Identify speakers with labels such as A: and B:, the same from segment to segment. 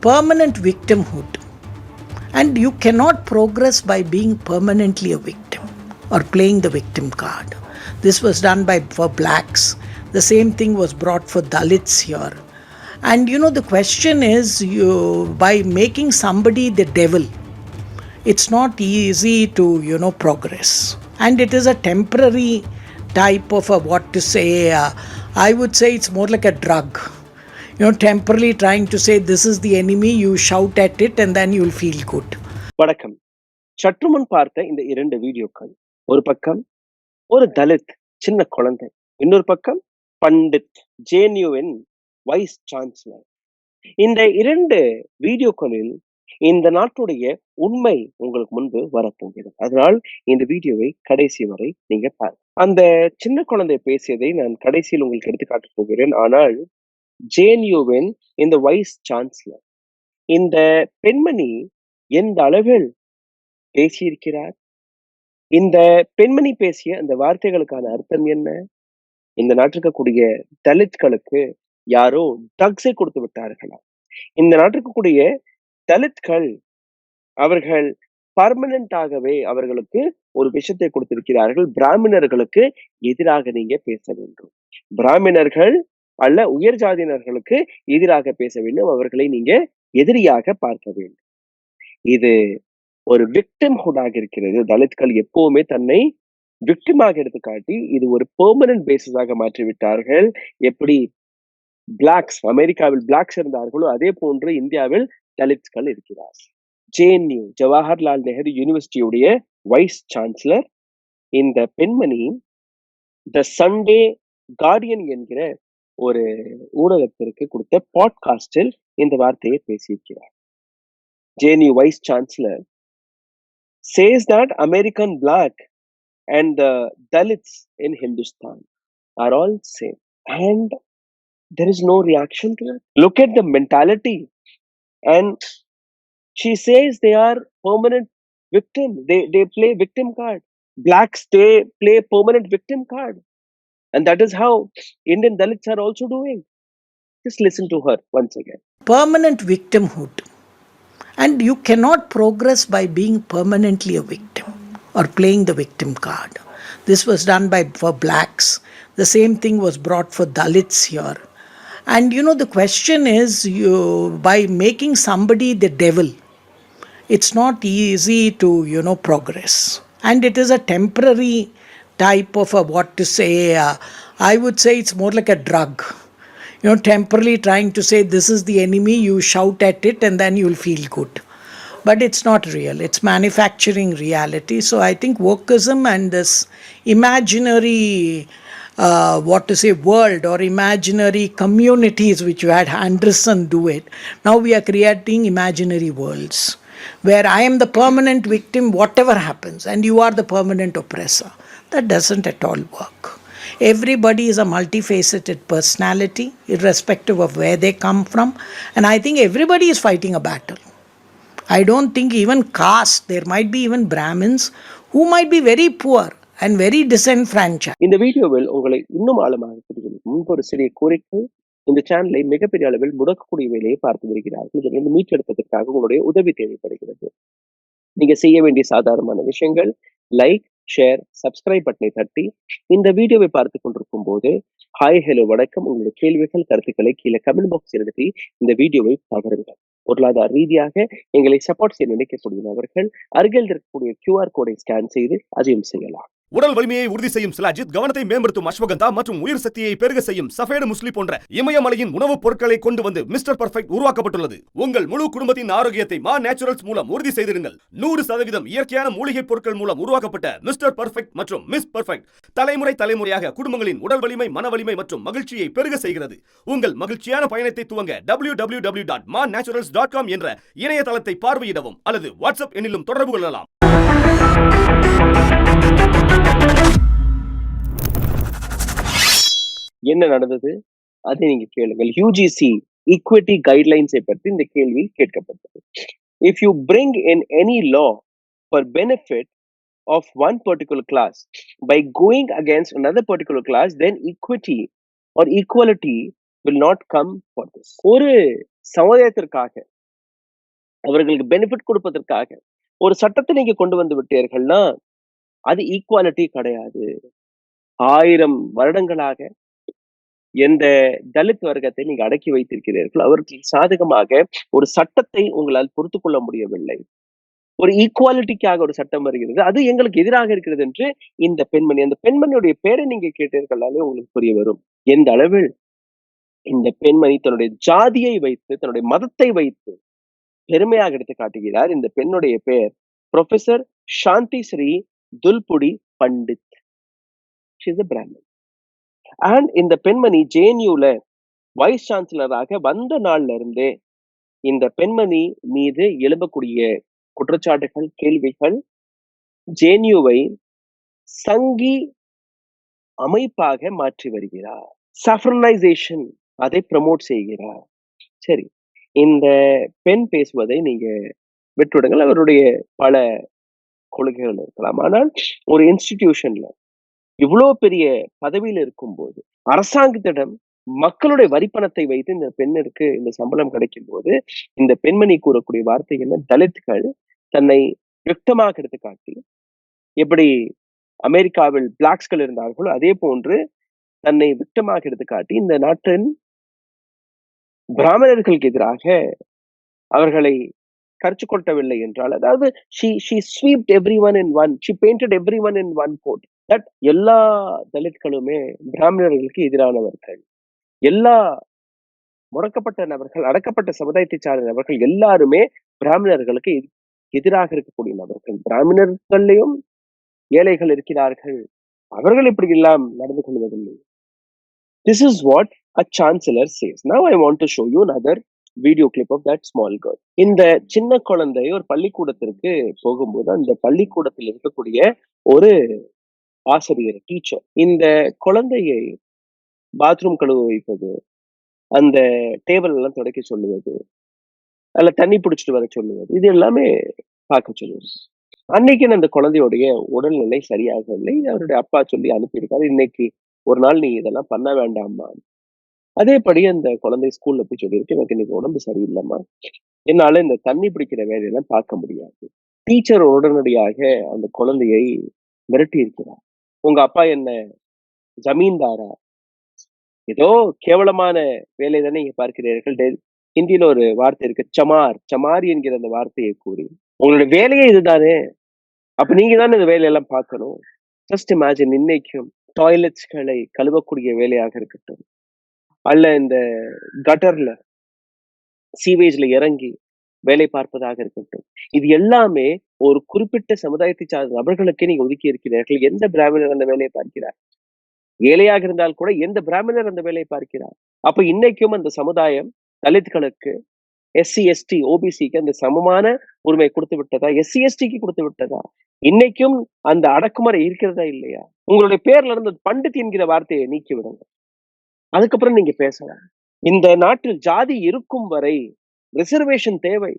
A: permanent victimhood. And you cannot progress by being permanently a victim or playing the victim card. This was done for blacks. The same thing was brought for Dalits here. And the question is, by making somebody the devil, it's not easy to progress. And it is a temporary type of I would say it's more like a drug. Temporarily trying to say this is the enemy, you shout at it and then you'll feel good.
B: வணக்கம். சற்றுமுன் பார்த்த இந்த 2 வீடியோக்கள், ஒரு பக்கம் ஒரு தலித் சின்ன குழந்தை, இன்னொரு பக்கம் பண்டித் ஜேஎன்யூவின் வைஸ் சான்சலர். இந்த 2 வீடியோக்களில் இந்த நாட்டுடைய உண்மை உங்களுக்கு முன்பு வரப்போகிறது. அதனால் இந்த வீடியோவை கடைசி வரை நீங்க பாருங்க. அந்த சின்ன குழந்தை பேசியதை நான் கடைசியில் உங்களுக்கு எடுத்து காட்டப் போகிறேன். ஆனால் ஜேஎன்யூவின் இந்த வைஸ் சான்சலர், இந்த பெண்மணி எந்த அளவில் பேசியிருக்கிறார், இந்த பெண்மணி பேசிய அந்த வார்த்தைகளுக்கான அர்த்தம் என்ன, இந்த நாட்டிற்கக்கூடிய தலித்களுக்கு யாரோ ட்ரக்ஸை கொடுத்து விட்டார்களா, இந்த நாட்டிற்கக்கூடிய தலித்கள் அவர்கள் பர்மனண்டாகவே அவர்களுக்கு ஒரு விஷயத்தை கொடுத்திருக்கிறார்கள், பிராமணர்களுக்கு எதிராக நீங்க பேச வேண்டும், பிராமணர்கள் அல்ல உயர் ஜாதியினர்களுக்கு எதிராக பேச வேண்டும், அவர்களை நீங்க எதிரியாக பார்க்க வேண்டும். இது ஒரு விக்டிம்ஹுட் இருக்கிறது. தலித்கள் எப்பவுமே தன்னை விக்டிமாக எடுத்து காட்டி இது ஒரு பெர்மனன்ட் பேசிஸாக மாற்றிவிட்டார்கள். எப்படி பிளாக்ஸ் அமெரிக்காவில் பிளாக்ஸ் இருந்தார்களோ அதே போன்று இந்தியாவில் தலித்கள் இருக்கிறார். ஜேஎன்யூ ஜவஹர்லால் நேரு யூனிவர்சிட்டியுடைய வைஸ் சான்சலர் இந்த பெண்மணி த சண்டே கார்டியன் என்கிற ஒரு ஊடகத்திற்கு கொடுத்த பாட்காஸ்டில் இந்த வார்த்தையை பேசியிருக்கிறார். JNU Vice Chancellor says that American black and the Dalits in Hindustan are all same. And there is no reaction to it. Look at the mentality. And she says they are permanent victim. They play victim card. Blacks, they play permanent victim card. And that is how Indian Dalits are also doing. Just listen to her once again.
A: Permanent victimhood. And you cannot progress by being permanently a victim or playing the victim card. This was done for blacks. The same thing was brought for Dalits here. And the question is, by making somebody the devil, it's not easy to progress. And it is a temporary type of I would say it's more like a drug. Temporarily trying to say this is the enemy, you shout at it and then you'll feel good. But it's not real. It's manufacturing reality. So I think wokeism and this imaginary world or imaginary communities, which you had Anderson do it, now we are creating imaginary worlds where I am the permanent victim whatever happens and you are the permanent oppressor. That doesn't at all work. Everybody is a multifaceted personality, irrespective of where they come from. And I think everybody is fighting a battle. I don't think even caste, there might be even Brahmins who might be very poor and very disenfranchised.
B: இந்த வீடியோவில் உங்களை இன்னும் ஆழமாக புரிந்து முன்பு ஒரு சிறிய கோரிக்கை. இந்த சேனலை மிகப்பெரிய அளவில் முடக்கக்கூடிய வேலையை பார்த்து வருகிறார்கள். இதிலிருந்து மீட்டெடுப்பதற்காக உங்களுடைய உதவி தேவைப்படுகிறது. நீங்க செய்ய வேண்டிய சாதாரணமான விஷயங்கள் லைக், ஷேர், சப்ஸ்கிரைப் பட்டனை தட்டி இந்த வீடியோவை பார்த்து கொண்டிருக்கும் போது ஹாய், ஹலோ, வணக்கம், உங்களுடைய கேள்விகள், கருத்துக்களை கீழே கமெண்ட் பாக்ஸ் எழுதி இந்த வீடியோவை பகிருங்கள். பொருளாதார ரீதியாக எங்களை சப்போர்ட் செய்ய நினைக்கக்கூடிய நபர்கள் அருகில் இருக்கக்கூடிய QR கோடை ஸ்கேன் செய்து அதையும் செய்யலாம்.
C: உடல் வலிமையை உறுதி செய்யும் சிலாஜித், கவனத்தை மேம்படுத்தும் அஸ்வகந்தா மற்றும் உயிர் சக்தியை பெருக செய்யும் சஃபேடு முஸ்லி போன்ற இமயமலையின் உணவுப் பொருட்களை கொண்டு வந்து மிஸ்டர் பர்ஃபெக்ட் உருவாக்கப்பட்டுள்ளது. உங்கள் முழு குடும்பத்தின் ஆரோக்கியத்தை மா நேச்சுரல்ஸ் மூலம் உறுதி செய்திருங்கள். 100% இயற்கையான மூலிகை பொருட்கள் மூலம் உருவாக்கப்பட்ட மிஸ்டர் பர்ஃபெக்ட் மற்றும் மிஸ் பர்ஃபெக்ட் தலைமுறையாக குடும்பங்களின் உடல் வலிமை, மன வலிமை மற்றும் மகிழ்ச்சியை பெருக செய்கிறது. உங்கள் மகிழ்ச்சியான பயணத்தை துவங்க www.manaturals.com என்ற இணையதளத்தை பார்வையிடவும் அல்லது வாட்ஸ்அப் எண்ணிலும் தொடர்பு கொள்ளலாம்.
B: என்ன நடந்தது அதை நீங்க கேளுங்கள். UGC ஈக்விட்டி கைட்லைன்ஸை பற்றி இந்த கேள்வி கேட்கப்பட்டது. If you bring in any law for benefit of one particular class by going against another particular class, then equity or equality will not come for this. ஒரு சமுதாயத்திற்காக அவர்களுக்கு பெனிஃபிட் கொடுப்பதற்காக ஒரு சட்டத்தை நீங்க கொண்டு வந்து விட்டீர்கள்னா அது ஈக்குவாலிட்டி கிடையாது. 1000 வருடங்களாக எந்த தலித் வர்க்கத்தை நீங்க அடக்கி வைத்திருக்கிறீர்கள், அவர்களுக்கு சாதகமாக ஒரு சட்டத்தை உங்களால் பொறுத்துக் கொள்ள முடியவில்லை. ஒரு ஈக்குவாலிட்டிக்காக ஒரு சட்டம் வருகிறது, அது எங்களுக்கு எதிராக இருக்கிறது என்று இந்த பெண்மணி, அந்த பெண்மணியுடைய பேரை நீங்க கேட்டீர்களாலே உங்களுக்கு புரிய வரும் எந்த அளவில் இந்த பெண்மணி தன்னுடைய ஜாதியை வைத்து, தன்னுடைய மதத்தை வைத்து பெருமையாக எடுத்து காட்டுகிறார். இந்த பெண்ணுடைய பெயர் professor Santishree Dhulipudi Pandit. She is a Brahmin. And இந்த பெண்மணி ஜேஎன்யூல வைஸ் சான்சலராக வந்த நாள்ல இருந்தே இந்த பெண்மணி மீது எழும்பக்கூடிய குற்றச்சாட்டுகள், கேள்விகள் ஜேஎன்யூவை சங்கி அமைப்பாக மாற்றி வருகிறார். சஃப்ரனைசேஷன் அதை ப்ரமோட் செய்கிறார். சரி, இந்த பெண் பேசுவதை நீங்க விட்டுவிடுங்கள். அவருடைய பல கொள்கைகள் இருக்கலாம். ஆனால் ஒரு இன்ஸ்டிடியூஷன்ல இவ்வளவு பெரிய பதவியில் இருக்கும்போது அரசாங்கத்திடம் மக்களுடைய வரிப்பணத்தை வைத்து இந்த பெண்ணிற்கு இந்த சம்பளம் கிடைக்கும் போது இந்த பெண்மணி கூறக்கூடிய வார்த்தை என்ன? தலித்கள் தன்னை விக்டமாக எடுத்து காட்டி, எப்படி அமெரிக்காவில் பிளாக்ஸ்கள் இருந்தார்களோ அதே போன்று தன்னை விக்டமாக எடுத்து காட்டி இந்த நாட்டின் பிராமணர்களுக்கு எதிராக அவர்களை கருச்சு கொட்டவில்லை என்றால், அதாவது she swept everyone in one, she painted everyone in one coat. That எல்லா தலித்களுமே பிராமணர்களுக்கு எதிரானவர்கள், எல்லா முடக்கப்பட்ட நபர்கள், அடக்கப்பட்ட சமுதாயத்தை சார்ந்த நபர்கள் எல்லாருமே பிராமணர்களுக்கு எதிராக இருக்கக்கூடிய நபர்கள். பிராமணர்களையும் ஏழைகள் இருக்கிறார்கள், அவர்கள் இப்படி எல்லாம் நடந்து கொள்வதில்லை. This is what a chancellor says. Now I want to show you another video clip of that small girl. இந்த சின்ன குழந்தை ஒரு பள்ளிக்கூடத்திற்கு போகும்போது அந்த பள்ளிக்கூடத்தில் இருக்கக்கூடிய ஒரு ஆசிரியர், டீச்சர், இந்த குழந்தையை பாத்ரூம் கழுவ வைப்பது, அந்த டேபிள் எல்லாம் துடைக்க சொல்லுவது, அதுல தண்ணி பிடிச்சிட்டு வர சொல்லுவது, இது எல்லாமே பார்க்க சொல்லுவது. அன்னைக்கு அந்த குழந்தையுடைய உடல்நிலை சரியாகவில்லை. அவருடைய அப்பா சொல்லி அனுப்பியிருக்காரு, இன்னைக்கு ஒரு நாள் நீ இதெல்லாம் பண்ண வேண்டாம்மா. அதேபடி அந்த குழந்தை ஸ்கூல்ல போய் சொல்லியிருக்கு, எனக்கு இன்னைக்கு உடம்பு சரியில்லைம்மா, என்னால இந்த தண்ணி பிடிக்கிற வேலையெல்லாம் பார்க்க முடியாது. டீச்சர் உடனடியாக அந்த குழந்தையை மிரட்டி இருக்கிறார். உங்க அப்பா என்ன ஜமீன்தாரா? ஏதோ கேவலமான வேலை தானே நீங்க பார்க்கிறீர்கள். ஹிந்தியில ஒரு வார்த்தை இருக்கு, சமார், சமாரி என்கிற அந்த வார்த்தையை கூறி, உங்களுடைய வேலையே இதுதானே, அப்ப நீங்க தானே இந்த வேலையெல்லாம் பார்க்கணும். ஜஸ்ட் இமேஜின், இன்னைக்கும் டாய்லெட்ஸ்களை கழுவக்கூடிய வேலையாக இருக்கட்டும், அல்ல இந்த கட்டர்ல சீவேஜ்ல இறங்கி வேலை பார்ப்பதாக இருக்கட்டும், இது எல்லாமே ஒரு குறிப்பிட்ட சமுதாயத்தை சார்ந்த நபர்களுக்கே நீங்க ஒதுக்கி இருக்கிறீர்கள். எந்த பிராமணர் அந்த வேலையை பார்க்கிறார்? ஏழையாக இருந்தால் கூட எந்த பிராமணர் அந்த வேலையை பார்க்கிறார்? அப்ப இன்னைக்கும் அந்த சமுதாயம் தலித்களுக்கு, எஸ்சி எஸ்டி ஓபிசிக்கு அந்த சமமான உரிமை கொடுத்து விட்டதா? எஸ்சி எஸ்டிக்கு கொடுத்து விட்டதா? இன்னைக்கும் அந்த அடக்குமுறை இருக்கிறதா இல்லையா? உங்களுடைய பேர்ல இருந்து பண்டித் என்கிற வார்த்தையை நீக்கி விடுங்க, அதுக்கப்புறம் நீங்க பேசலாம். இந்த நாட்டில் ஜாதி இருக்கும் வரை ரிசர்வேஷன் தேவை.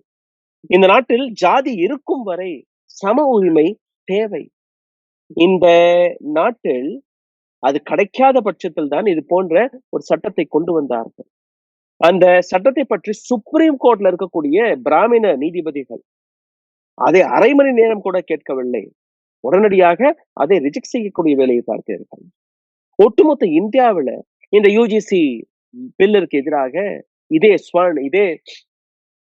B: இந்த நாட்டில் ஜாதி இருக்கும் வரை சம உரிமை தேவை. இந்த நாட்டில் அது கிடைக்காத பட்சத்தில் தான் இது போன்ற ஒரு சட்டத்தை கொண்டு வந்தார்கள். அந்த சட்டத்தை பற்றி சுப்ரீம் கோர்ட்ல இருக்கக்கூடிய பிராமண நீதிபதிகள் அதை அரை மணி நேரம் கூட கேட்கவில்லை, உடனடியாக அதை ரிஜெக்ட் செய்யக்கூடிய வேலையை பார்க்கிறார்கள். ஒட்டுமொத்த இந்தியாவில இந்த யூஜிசி பில்லிற்கு எதிராக இதே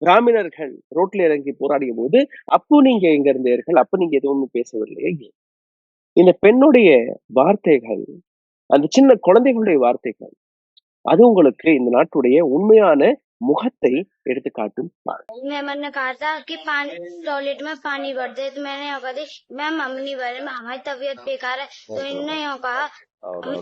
B: பிராமணர்கள் ரோட்ல இறங்கி போராடிய போது அப்போ நீங்க எங்க இருந்தீர்கள்? அப்ப நீங்க எதுவும் பேசவில்லையே. இந்த பெண்ணுடைய வார்த்தைகள், அந்த சின்ன குழந்தைகளுடைய வார்த்தைகள், அது உங்களுக்கு இந்த நாட்டுடைய உண்மையான முகத்தை எடுத்து காட்டும்.
D: मैंने कहा था कि टॉयलेट में पानी भर दे, तो मैंने यहाँ कहा थी मैम हम नहीं भरे, हमारी तबीयत बेकार है। तो इन्होंने यहाँ कहा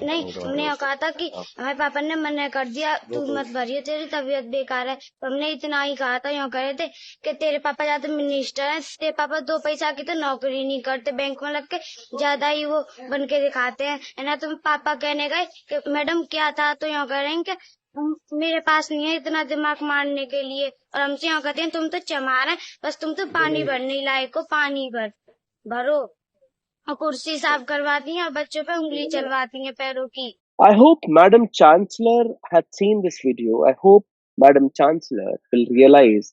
D: नहीं, हमने यहाँ कहा था कि हमारे पापा ने मना कर दिया, तू मत भरिए, तेरी तबीयत बेकार है। तो हमने इतना ही कहा था। यहाँ कह रहे थे कि तेरे पापा ज्यादा मिनिस्टर हैं, तेरे पापा 2 पैसा की तो नौकरी नहीं करते, बैंक में लग के ज्यादा ही वो बन के दिखाते हैं, है ना। तो पापा कहने गए कि मैडम क्या था? तो यहाँ कह रहे हैं कि मेरे पास नहीं है इतना दिमाग मारने के लिए। और हमसे यहाँ कहते हैं तुम तो चमार है, बस तुम तो पानी भरने लायक हो, पानी भरो। और कुर्सी साफ करवाती हैं और बच्चों पे उंगली चलवाती हैं पैरों की।
B: I hope Madam Chancellor had seen this video. I hope Madam Chancellor will realize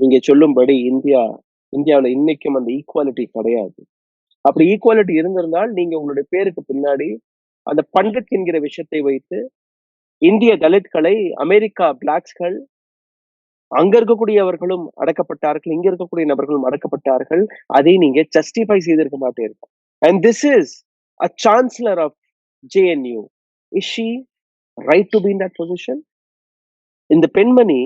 B: நீங்க சொல்லும்படி இந்தியாவுல இன்னைக்கும் அந்த ஈக்குவாலிட்டி கிடையாது. அப்படி ஈக்குவாலிட்டி இருந்திருந்தால் நீங்க உங்களுடைய பேருக்கு பின்னாடி அந்த பண்டிட் என்கிற விஷயத்தை வைத்து இந்திய தலித்களை அமெரிக்கா பிளாக்ஸ்கள் அங்க இருக்கக்கூடியவர்களும் அடக்கப்பட்டார்கள், இங்க இருக்கக்கூடிய நபர்களும் அடக்கப்பட்டார்கள், அதை நீங்க ஜஸ்டிஃபை செய்திருக்க மாட்டீர்கள். And this is a chancellor of JNU. Is she right to be in that position? இந்த பெண்மணி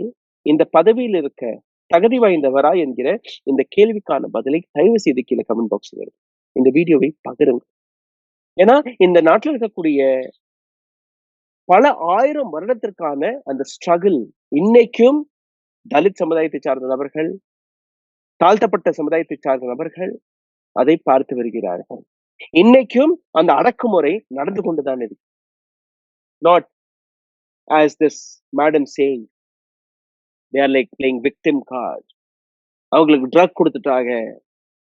B: இந்த பதவியில் இருக்க தகுதி வாய்ந்தவரா என்கிற இந்த கேள்விக்கான பதிலை தயவு செய்து கீழே கமெண்ட் பாக்ஸ்ல இருக்கு. இந்த வீடியோவை பகிருங்க. ஏன்னா இந்த நாட்டில் இருக்கக்கூடிய பல ஆயிரம் வருடத்திற்கான அந்த ஸ்ட்ரகிள் இன்னைக்கும் தலித் சமுதாயத்தை சார்ந்த நபர்கள், தாழ்த்தப்பட்ட சமுதாயத்தை சார்ந்த நபர்கள் அதை பார்த்து வருகிறார்கள். இன்னைக்கும் அந்த அடக்குமுறை நடந்து கொண்டுதான் இருக்கு. Not as this madam saying they are like playing victim card. அவங்களுக்கு ட்ரக் கொடுத்துட்டாங்க,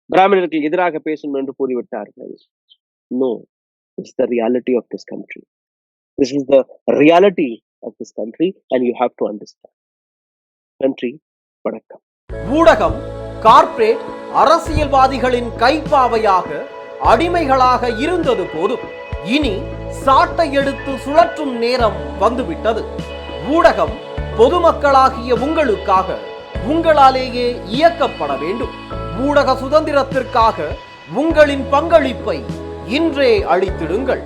B: பிராமணர்களுக்கு எதிராக பேசணும் என்று கூறிவிட்டார்கள். No, it's the reality of this country. This is the reality of this country and you have to understand. நன்றி, வணக்கம்.
E: ஊடகம் corporate அரசியல்வாதிகளின் கைப்பாவையாக அடிமைகளாக இருந்தது போதும், இனி சாட்டை எடுத்து சுழற்றும் நேரம் வந்துவிட்டது. ஊடகம் பொதுமக்களாகிய உங்களுக்காக உங்களாலேயே இயக்கப்பட வேண்டும். ஊடக சுதந்திரத்திற்காக உங்களின் பங்களிப்பை இன்றே அளித்திடுங்கள்.